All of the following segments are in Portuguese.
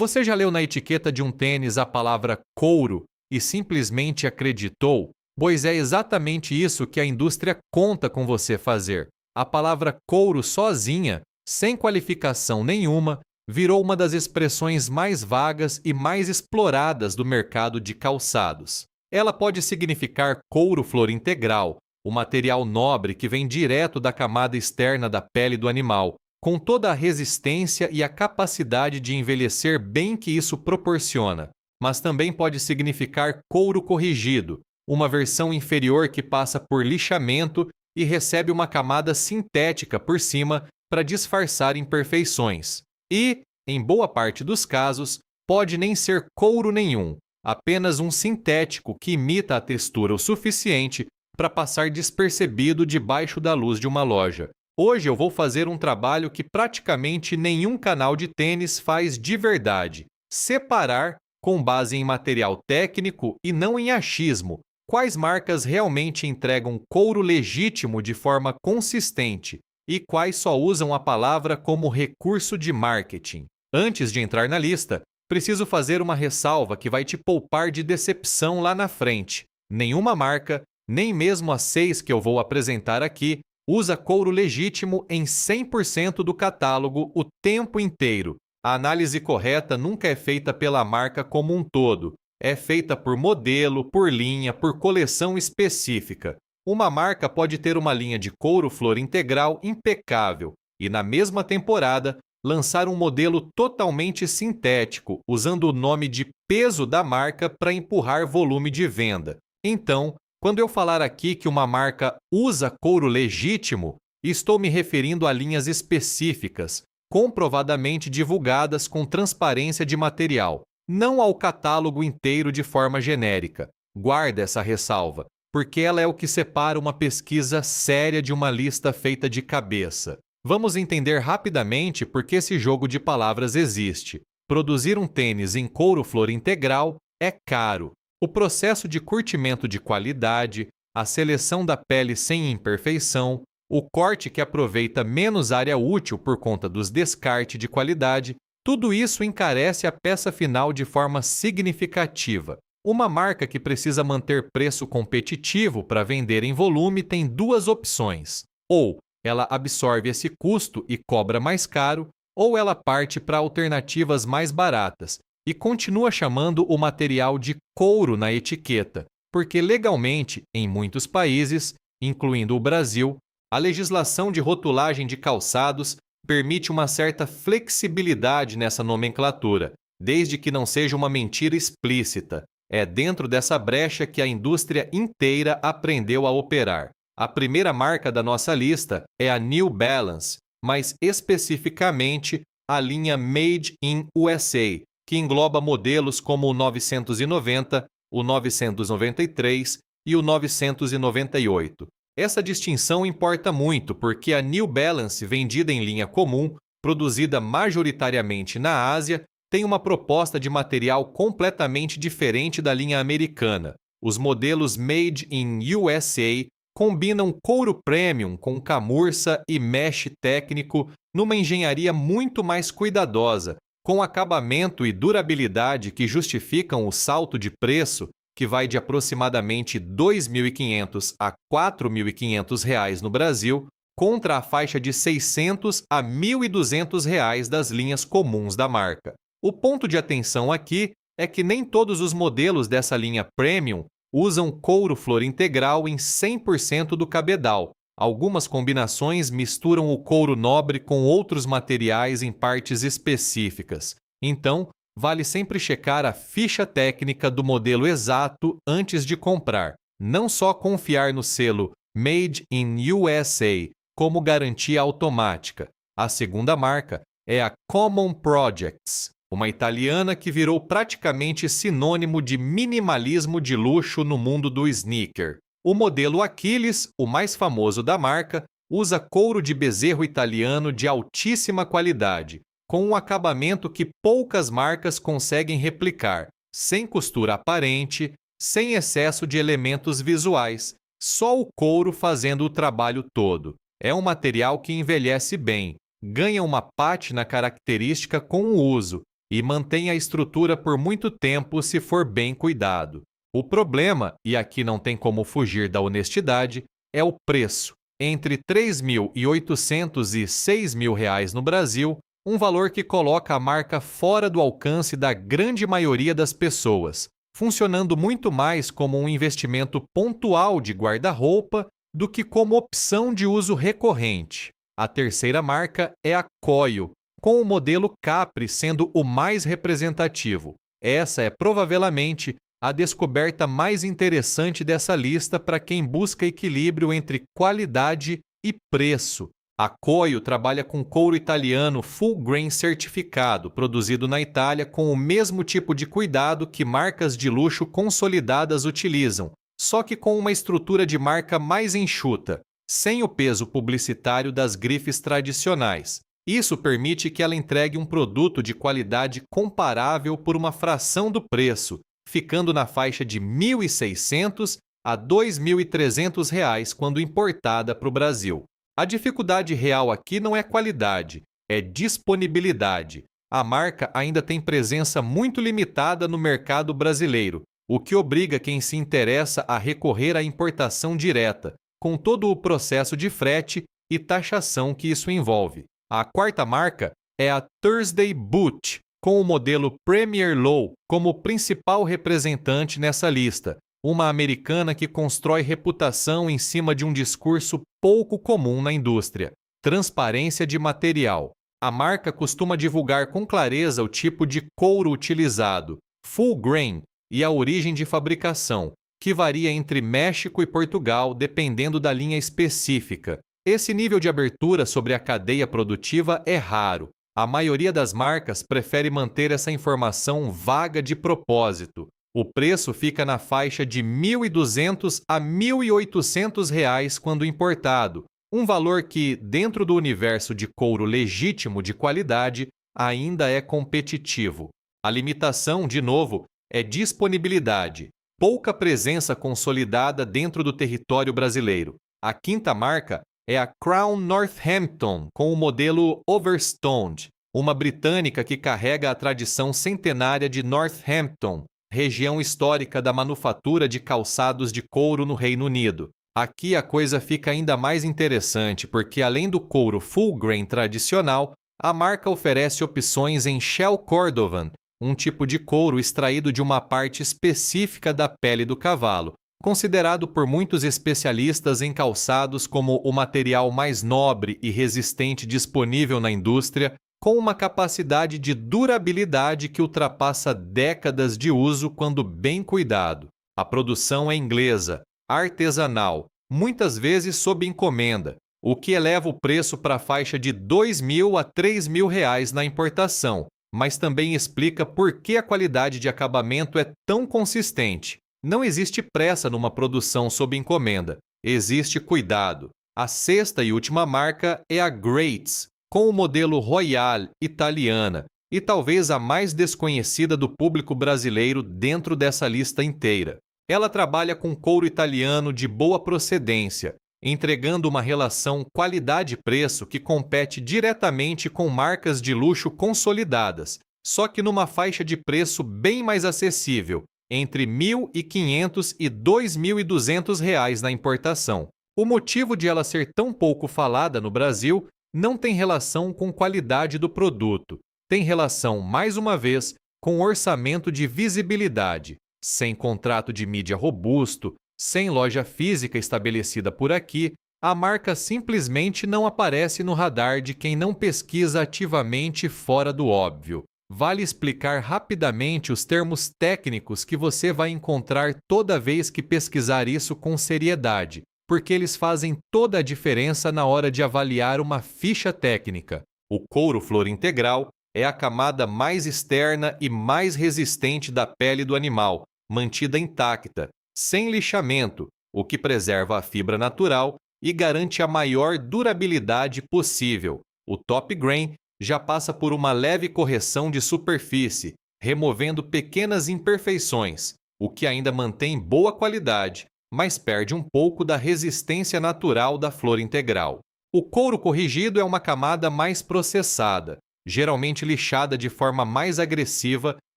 Você já leu na etiqueta de um tênis a palavra couro e simplesmente acreditou? Pois é exatamente isso que a indústria conta com você fazer. A palavra couro sozinha, sem qualificação nenhuma, virou uma das expressões mais vagas e mais exploradas do mercado de calçados. Ela pode significar couro flor integral, o material nobre que vem direto da camada externa da pele do animal, com toda a resistência e a capacidade de envelhecer bem que isso proporciona. Mas também pode significar couro corrigido, uma versão inferior que passa por lixamento e recebe uma camada sintética por cima para disfarçar imperfeições. E, em boa parte dos casos, pode nem ser couro nenhum, apenas um sintético que imita a textura o suficiente para passar despercebido debaixo da luz de uma loja. Hoje eu vou fazer um trabalho que praticamente nenhum canal de tênis faz de verdade: separar, com base em material técnico e não em achismo, quais marcas realmente entregam couro legítimo de forma consistente e quais só usam a palavra como recurso de marketing. Antes de entrar na lista, preciso fazer uma ressalva que vai te poupar de decepção lá na frente. Nenhuma marca, nem mesmo as 6 que eu vou apresentar aqui, usa couro legítimo em 100% do catálogo o tempo inteiro. A análise correta nunca é feita pela marca como um todo. É feita por modelo, por linha, por coleção específica. Uma marca pode ter uma linha de couro flor integral impecável e, na mesma temporada, lançar um modelo totalmente sintético, usando o nome de peso da marca para empurrar volume de venda. Então, quando eu falar aqui que uma marca usa couro legítimo, estou me referindo a linhas específicas, comprovadamente divulgadas com transparência de material, não ao catálogo inteiro de forma genérica. Guarda essa ressalva, porque ela é o que separa uma pesquisa séria de uma lista feita de cabeça. Vamos entender rapidamente por que esse jogo de palavras existe. Produzir um tênis em couro flor integral é caro. O processo de curtimento de qualidade, a seleção da pele sem imperfeição, o corte que aproveita menos área útil por conta dos descartes de qualidade, tudo isso encarece a peça final de forma significativa. Uma marca que precisa manter preço competitivo para vender em volume tem duas opções: ou ela absorve esse custo e cobra mais caro, ou ela parte para alternativas mais baratas e continua chamando o material de couro na etiqueta, porque legalmente, em muitos países, incluindo o Brasil, a legislação de rotulagem de calçados permite uma certa flexibilidade nessa nomenclatura, desde que não seja uma mentira explícita. É dentro dessa brecha que a indústria inteira aprendeu a operar. A primeira marca da nossa lista é a New Balance, mais especificamente a linha Made in USA, que engloba modelos como o 990, o 993 e o 998. Essa distinção importa muito porque a New Balance, vendida em linha comum, produzida majoritariamente na Ásia, tem uma proposta de material completamente diferente da linha americana. Os modelos Made in USA combinam couro premium com camurça e mesh técnico numa engenharia muito mais cuidadosa, com acabamento e durabilidade que justificam o salto de preço, que vai de aproximadamente R$ 2.500 a R$ 4.500 no Brasil, contra a faixa de R$ 600 a R$ 1.200 das linhas comuns da marca. O ponto de atenção aqui é que nem todos os modelos dessa linha Premium usam couro flor integral em 100% do cabedal. Algumas combinações misturam o couro nobre com outros materiais em partes específicas. Então, vale sempre checar a ficha técnica do modelo exato antes de comprar. Não só confiar no selo Made in USA como garantia automática. A segunda marca é a Common Projects, uma italiana que virou praticamente sinônimo de minimalismo de luxo no mundo do sneaker. O modelo Achilles, o mais famoso da marca, usa couro de bezerro italiano de altíssima qualidade, com um acabamento que poucas marcas conseguem replicar, sem costura aparente, sem excesso de elementos visuais, só o couro fazendo o trabalho todo. É um material que envelhece bem, ganha uma pátina característica com o uso e mantém a estrutura por muito tempo se for bem cuidado. O problema, e aqui não tem como fugir da honestidade, é o preço. Entre R$ 3.800 e R$ 6.000 no Brasil, um valor que coloca a marca fora do alcance da grande maioria das pessoas, funcionando muito mais como um investimento pontual de guarda-roupa do que como opção de uso recorrente. A terceira marca é a Coil, com o modelo Capri sendo o mais representativo. Essa é provavelmente a descoberta mais interessante dessa lista para quem busca equilíbrio entre qualidade e preço. A Coil trabalha com couro italiano full grain certificado, produzido na Itália com o mesmo tipo de cuidado que marcas de luxo consolidadas utilizam, só que com uma estrutura de marca mais enxuta, sem o peso publicitário das grifes tradicionais. Isso permite que ela entregue um produto de qualidade comparável por uma fração do preço, ficando na faixa de R$ 1.600 a R$ 2.300 quando importada para o Brasil. A dificuldade real aqui não é qualidade, é disponibilidade. A marca ainda tem presença muito limitada no mercado brasileiro, o que obriga quem se interessa a recorrer à importação direta, com todo o processo de frete e taxação que isso envolve. A quarta marca é a Thursday Boot, com o modelo Premier Low como principal representante nessa lista, uma americana que constrói reputação em cima de um discurso pouco comum na indústria: transparência de material. A marca costuma divulgar com clareza o tipo de couro utilizado, full grain, e a origem de fabricação, que varia entre México e Portugal dependendo da linha específica. Esse nível de abertura sobre a cadeia produtiva é raro. A maioria das marcas prefere manter essa informação vaga de propósito. O preço fica na faixa de R$ 1.200 a R$ 1.800 quando importado, um valor que, dentro do universo de couro legítimo de qualidade, ainda é competitivo. A limitação, de novo, é disponibilidade, pouca presença consolidada dentro do território brasileiro. A quinta marca é a Crown Northampton, com o modelo Overstoned, uma britânica que carrega a tradição centenária de Northampton, região histórica da manufatura de calçados de couro no Reino Unido. Aqui a coisa fica ainda mais interessante porque, além do couro full grain tradicional, a marca oferece opções em Shell Cordovan, um tipo de couro extraído de uma parte específica da pele do cavalo, considerado por muitos especialistas em calçados como o material mais nobre e resistente disponível na indústria, com uma capacidade de durabilidade que ultrapassa décadas de uso quando bem cuidado. A produção é inglesa, artesanal, muitas vezes sob encomenda, o que eleva o preço para a faixa de R$ 2.000 a R$ 3.000 na importação, mas também explica por que a qualidade de acabamento é tão consistente. Não existe pressa numa produção sob encomenda, existe cuidado. A sexta e última marca é a Grates, com o modelo Royale italiana, e talvez a mais desconhecida do público brasileiro dentro dessa lista inteira. Ela trabalha com couro italiano de boa procedência, entregando uma relação qualidade-preço que compete diretamente com marcas de luxo consolidadas, só que numa faixa de preço bem mais acessível, entre R$ 1.500 e R$ 2.200 na importação. O motivo de ela ser tão pouco falada no Brasil não tem relação com qualidade do produto, tem relação, mais uma vez, com orçamento de visibilidade. Sem contrato de mídia robusto, sem loja física estabelecida por aqui, a marca simplesmente não aparece no radar de quem não pesquisa ativamente fora do óbvio. Vale explicar rapidamente os termos técnicos que você vai encontrar toda vez que pesquisar isso com seriedade, porque eles fazem toda a diferença na hora de avaliar uma ficha técnica. O couro flor integral é a camada mais externa e mais resistente da pele do animal, mantida intacta, sem lixamento, o que preserva a fibra natural e garante a maior durabilidade possível. O top grain já passa por uma leve correção de superfície, removendo pequenas imperfeições, o que ainda mantém boa qualidade, mas perde um pouco da resistência natural da flor integral. O couro corrigido é uma camada mais processada, geralmente lixada de forma mais agressiva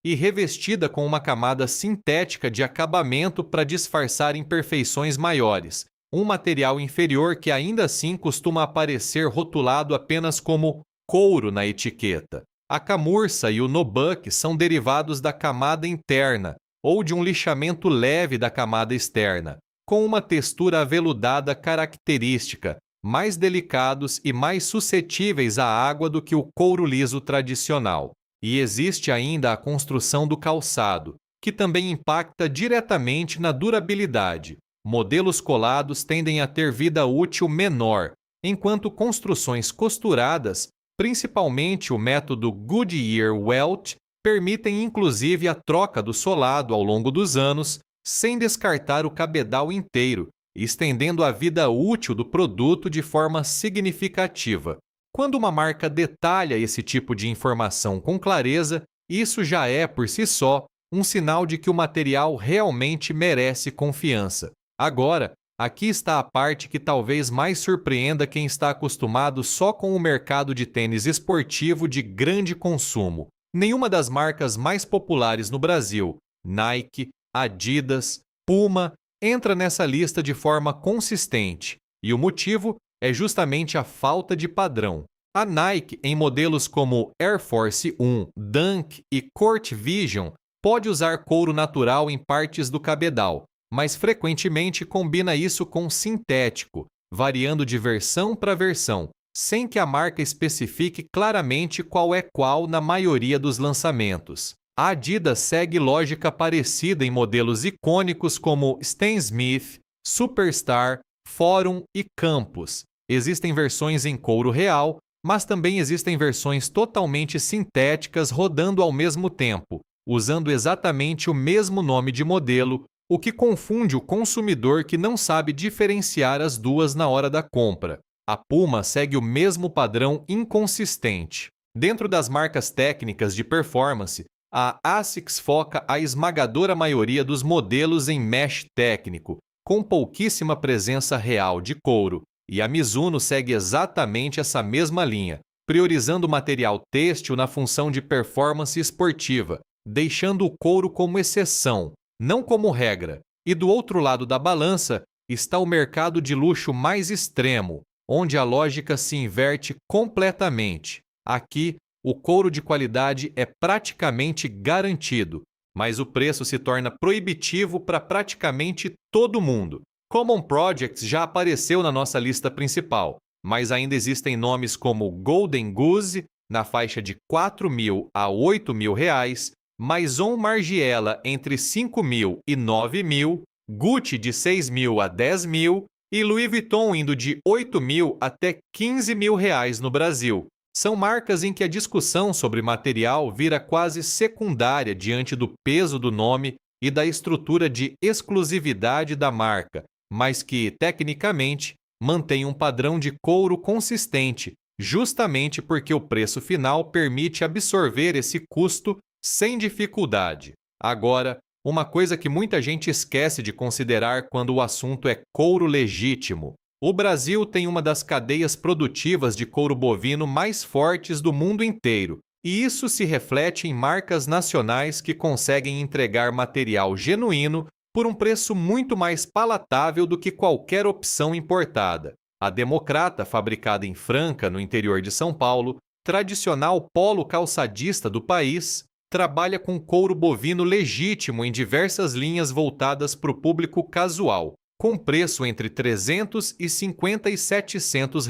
e revestida com uma camada sintética de acabamento para disfarçar imperfeições maiores, um material inferior que ainda assim costuma aparecer rotulado apenas como couro na etiqueta. A camurça e o nubuck são derivados da camada interna ou de um lixamento leve da camada externa, com uma textura aveludada característica, mais delicados e mais suscetíveis à água do que o couro liso tradicional. E existe ainda a construção do calçado, que também impacta diretamente na durabilidade. Modelos colados tendem a ter vida útil menor, enquanto construções costuradas, principalmente o método Goodyear-Welt, permitem inclusive a troca do solado ao longo dos anos, sem descartar o cabedal inteiro, estendendo a vida útil do produto de forma significativa. Quando uma marca detalha esse tipo de informação com clareza, isso já é, por si só, um sinal de que o material realmente merece confiança. Agora, aqui está a parte que talvez mais surpreenda quem está acostumado só com o mercado de tênis esportivo de grande consumo. Nenhuma das marcas mais populares no Brasil, Nike, Adidas, Puma, entra nessa lista de forma consistente, e o motivo é justamente a falta de padrão. A Nike, em modelos como Air Force 1, Dunk e Court Vision, pode usar couro natural em partes do cabedal, mas frequentemente combina isso com sintético, variando de versão para versão, sem que a marca especifique claramente qual é qual na maioria dos lançamentos. A Adidas segue lógica parecida em modelos icônicos como Stan Smith, Superstar, Forum e Campus. Existem versões em couro real, mas também existem versões totalmente sintéticas rodando ao mesmo tempo, usando exatamente o mesmo nome de modelo, o que confunde o consumidor que não sabe diferenciar as duas na hora da compra. A Puma segue o mesmo padrão inconsistente. Dentro das marcas técnicas de performance, a ASICS foca a esmagadora maioria dos modelos em mesh técnico, com pouquíssima presença real de couro, e a Mizuno segue exatamente essa mesma linha, priorizando o material têxtil na função de performance esportiva, deixando o couro como exceção, não como regra. E do outro lado da balança está o mercado de luxo mais extremo, onde a lógica se inverte completamente. Aqui, o couro de qualidade é praticamente garantido, mas o preço se torna proibitivo para praticamente todo mundo. Common Projects já apareceu na nossa lista principal, mas ainda existem nomes como Golden Goose, na faixa de R$ 4.000 a R$ 8.000, Maison Margiela entre R$ 5.000 e R$ 9.000, Gucci de R$ 6.000 a R$ 10.000 e Louis Vuitton indo de R$ 8.000 até R$ 15.000 no Brasil. São marcas em que a discussão sobre material vira quase secundária diante do peso do nome e da estrutura de exclusividade da marca, mas que, tecnicamente, mantém um padrão de couro consistente, justamente porque o preço final permite absorver esse custo sem dificuldade. Agora, uma coisa que muita gente esquece de considerar quando o assunto é couro legítimo. O Brasil tem uma das cadeias produtivas de couro bovino mais fortes do mundo inteiro, e isso se reflete em marcas nacionais que conseguem entregar material genuíno por um preço muito mais palatável do que qualquer opção importada. A Democrata, fabricada em Franca, no interior de São Paulo, tradicional polo calçadista do país, trabalha com couro bovino legítimo em diversas linhas voltadas para o público casual, com preço entre R$ 350 e R$ 700.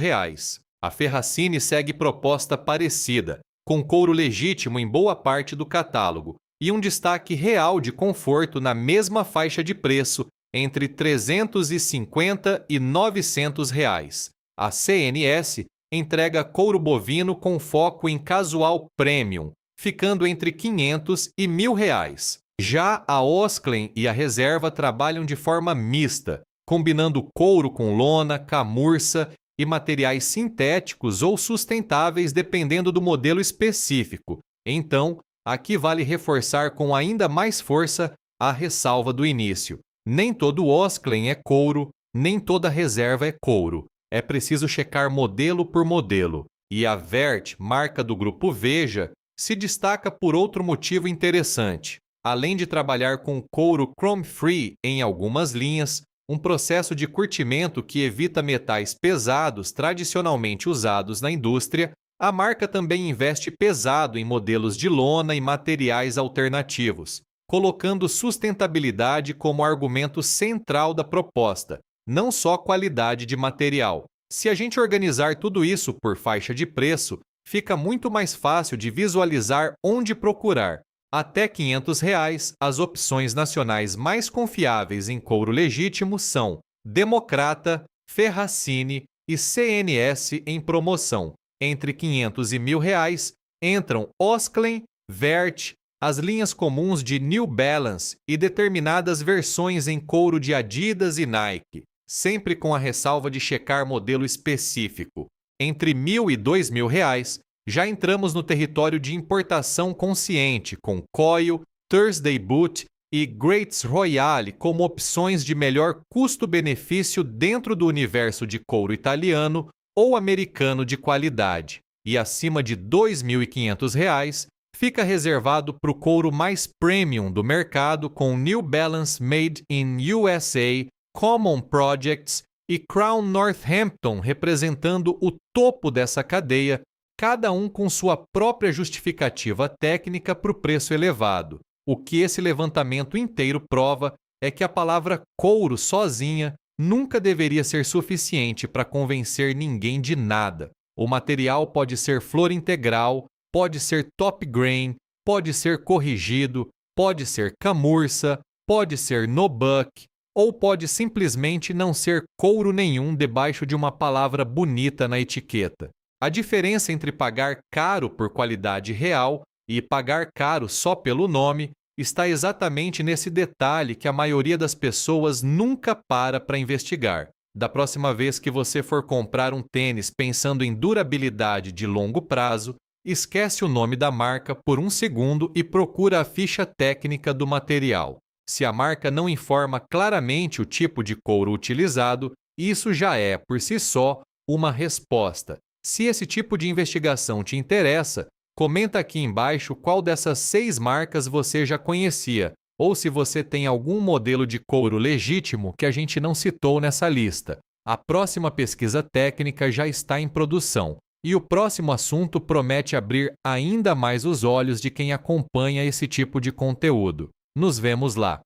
A Ferracini segue proposta parecida, com couro legítimo em boa parte do catálogo, e um destaque real de conforto na mesma faixa de preço, entre R$ 350 e R$ 900. A CNS entrega couro bovino com foco em casual premium, ficando entre R$ 500 e R$ 1.000. Já a Osklen e a Reserva trabalham de forma mista, combinando couro com lona, camurça e materiais sintéticos ou sustentáveis dependendo do modelo específico. Então, aqui vale reforçar com ainda mais força a ressalva do início. Nem todo Osklen é couro, nem toda Reserva é couro. É preciso checar modelo por modelo. E a Vert, marca do grupo Veja, se destaca por outro motivo interessante. Além de trabalhar com couro chrome-free em algumas linhas, um processo de curtimento que evita metais pesados tradicionalmente usados na indústria, a marca também investe pesado em modelos de lona e materiais alternativos, colocando sustentabilidade como argumento central da proposta, não só qualidade de material. Se a gente organizar tudo isso por faixa de preço, fica muito mais fácil de visualizar onde procurar. Até R$ 500, as opções nacionais mais confiáveis em couro legítimo são Democrata, Ferracini e CNS em promoção. Entre R$ 500 e R$ 1.000 entram Osklen, Vert, as linhas comuns de New Balance e determinadas versões em couro de Adidas e Nike, sempre com a ressalva de checar modelo específico. Entre R$ 1.000 e R$ 2.000, já entramos no território de importação consciente, com Coil, Thursday Boot e Greats Royale como opções de melhor custo-benefício dentro do universo de couro italiano ou americano de qualidade. E acima de R$ 2.500, fica reservado para o couro mais premium do mercado com New Balance Made in USA, Common Projects e Crown Northampton representando o topo dessa cadeia, cada um com sua própria justificativa técnica para o preço elevado. O que esse levantamento inteiro prova é que a palavra couro sozinha nunca deveria ser suficiente para convencer ninguém de nada. O material pode ser flor integral, pode ser top grain, pode ser corrigido, pode ser camurça, pode ser no-buck, ou pode simplesmente não ser couro nenhum debaixo de uma palavra bonita na etiqueta. A diferença entre pagar caro por qualidade real e pagar caro só pelo nome está exatamente nesse detalhe que a maioria das pessoas nunca para investigar. Da próxima vez que você for comprar um tênis pensando em durabilidade de longo prazo, esquece o nome da marca por um segundo e procura a ficha técnica do material. Se a marca não informa claramente o tipo de couro utilizado, isso já é, por si só, uma resposta. Se esse tipo de investigação te interessa, comenta aqui embaixo qual dessas 6 marcas você já conhecia, ou se você tem algum modelo de couro legítimo que a gente não citou nessa lista. A próxima pesquisa técnica já está em produção, e o próximo assunto promete abrir ainda mais os olhos de quem acompanha esse tipo de conteúdo. Nos vemos lá!